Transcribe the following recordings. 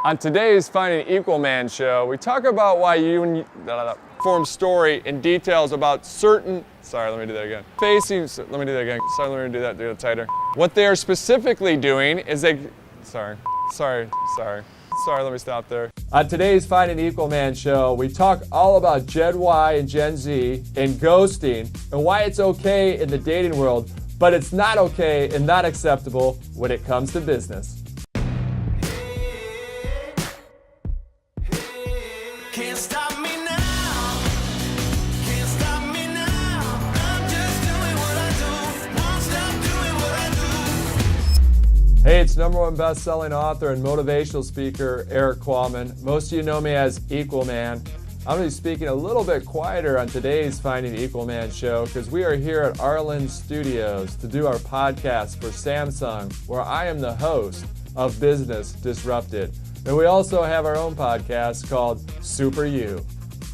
On today's Finding Equalman show, we talk about why you form story and details about certain, let me do that again. Do it tighter. What they are specifically doing is let me stop there. On today's Finding Equalman show, we talk all about Gen Y and Gen Z and ghosting and why it's okay in the dating world, but it's not okay and not acceptable when it comes to business. Can't stop me now. Can't stop me now. I'm just doing what I do. Won't stop doing what I do. Hey, it's #1 best-selling author and motivational speaker, Erik Qualman. Most of you know me as Equalman. I'm going to be speaking a little bit quieter on today's Finding Equalman show because we are here at NYU Studios to do our podcast for Samsung, where I am the host of Business Disrupted. And we also have our own podcast called Super You.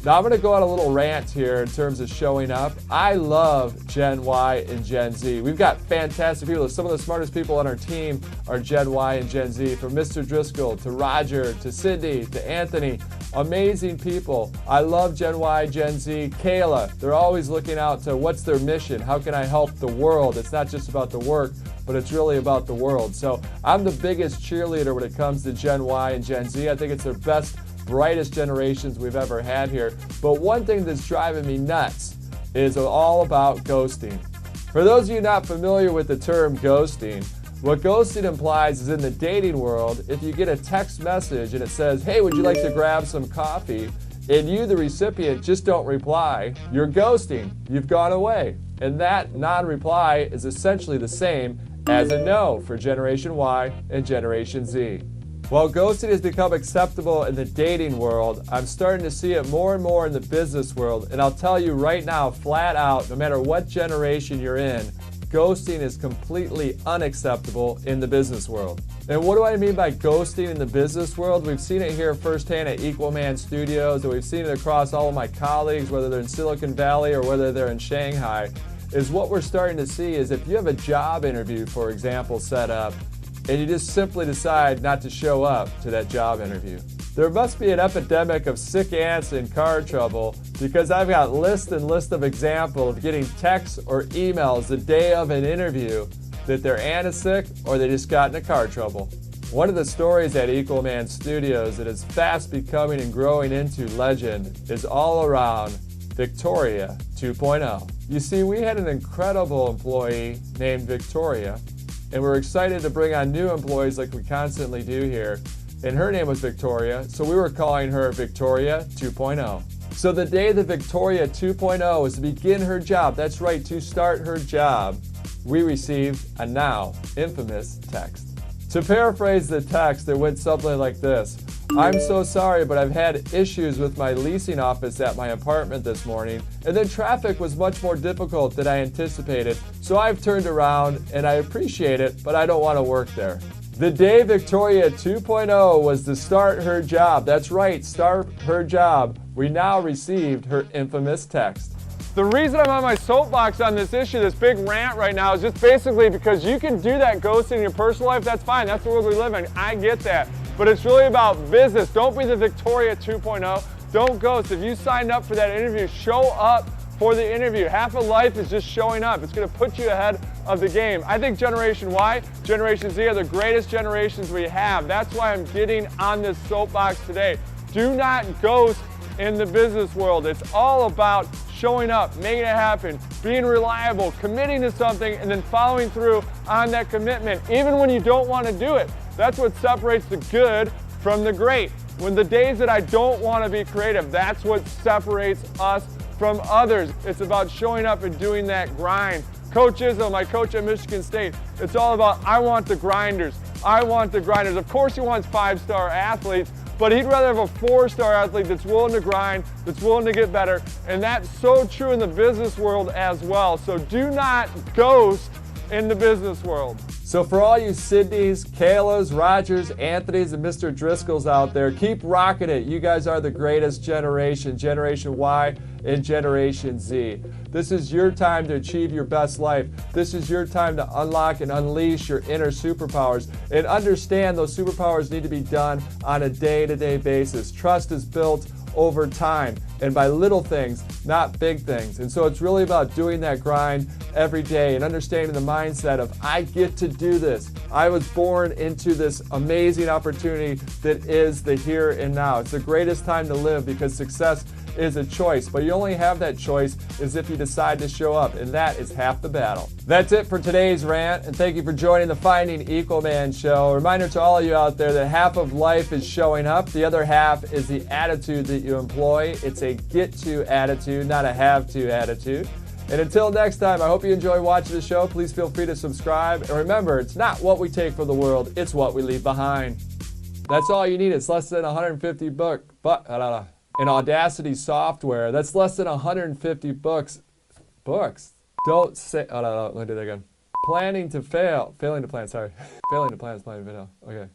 Now I'm going to go on a little rant here in terms of showing up. I love Gen Y and Gen Z. We've got fantastic people. Some of the smartest people on our team are Gen Y and Gen Z, from Mr. Driscoll to Roger to Sydney to Anthony. Amazing people. I love Gen Y, Gen Z. Kayla, they're always looking out to what's their mission? How can I help the world? It's not just about the work, but it's really about the world. So I'm the biggest cheerleader when it comes to Gen Y and Gen Z. I think it's their best, brightest generations we've ever had here. But one thing that's driving me nuts is all about ghosting. For those of you not familiar with the term ghosting, what ghosting implies is in the dating world, if you get a text message and it says, hey, would you like to grab some coffee? And you, the recipient, just don't reply, you're ghosting. You've gone away. And that non-reply is essentially the same as a no for Generation Y and Generation Z. While ghosting has become acceptable in the dating world, I'm starting to see it more and more in the business world. And I'll tell you right now, flat out, no matter what generation you're in, ghosting is completely unacceptable in the business world. And what do I mean by ghosting in the business world? We've seen it here firsthand at Equalman Studios, and we've seen it across all of my colleagues, whether they're in Silicon Valley or whether they're in Shanghai, is what we're starting to see is if you have a job interview, for example, set up, and you just simply decide not to show up to that job interview. There must be an epidemic of sick ants in car trouble, because I've got list and list of examples of getting texts or emails the day of an interview that their aunt is sick or they just got into car trouble. One of the stories at Equalman Studios that is fast becoming and growing into legend is all around Victoria 2.0. You see, we had an incredible employee named Victoria, and we're excited to bring on new employees like we constantly do here. And her name was Victoria, so we were calling her Victoria 2.0. So the day that Victoria 2.0 was to begin her job, that's right, to start her job, we received a now infamous text. To paraphrase the text, it went something like this. I'm so sorry, but I've had issues with my leasing office at my apartment this morning, and then traffic was much more difficult than I anticipated, so I've turned around, and I appreciate it, but I don't want to work there. The day Victoria 2.0 was to start her job, that's right, start her job, we now received her infamous text. The reason I'm on my soapbox on this issue, this big rant right now, is just basically because you can do that ghosting in your personal life, that's fine, that's the world we live in, I get that. But it's really about business. Don't be the Victoria 2.0. Don't ghost. If you signed up for that interview, show up for the interview. Half of life is just showing up. It's going to put you ahead of the game. I think Generation Y, Generation Z are the greatest generations we have. That's why I'm getting on this soapbox today. Do not ghost in the business world. It's all about showing up, making it happen, being reliable, committing to something, and then following through on that commitment, even when you don't want to do it. That's what separates the good from the great. When the days that I don't want to be creative, that's what separates us from others. It's about showing up and doing that grind. Coach Izzo, my coach at Michigan State, it's all about, I want the grinders. I want the grinders. Of course he wants 5-star athletes, but he'd rather have a 4-star athlete that's willing to grind, that's willing to get better, and that's so true in the business world as well. So do not ghost in the business world. So for all you Sydneys, Kaylas, Rogers, Anthonys, and Mr. Driscolls out there, keep rocking it. You guys are the greatest generation, Generation Y and Generation Z. This is your time to achieve your best life. This is your time to unlock and unleash your inner superpowers. And understand those superpowers need to be done on a day-to-day basis. Trust is built over time and by little things, not big things. And so it's really about doing that grind every day and understanding the mindset of, I get to do this. I was born into this amazing opportunity that is the here and now. It's the greatest time to live because success is a choice, but you only have that choice is if you decide to show up, and that is half the battle. That's it for today's rant, and thank you for joining the Finding Equalman show. A reminder to all of you out there that half of life is showing up, the other half is the attitude that you employ. It's a get-to attitude, not a have-to attitude. And until next time, I hope you enjoy watching the show. Please feel free to subscribe, and remember, it's not what we take from the world, it's what we leave behind. That's all you need. It's less than 150 in Audacity software. That's less than 150 books. Don't say, let me do that again. Planning to fail. Failing to plan, sorry. Failing to plan is planning to fail. Okay.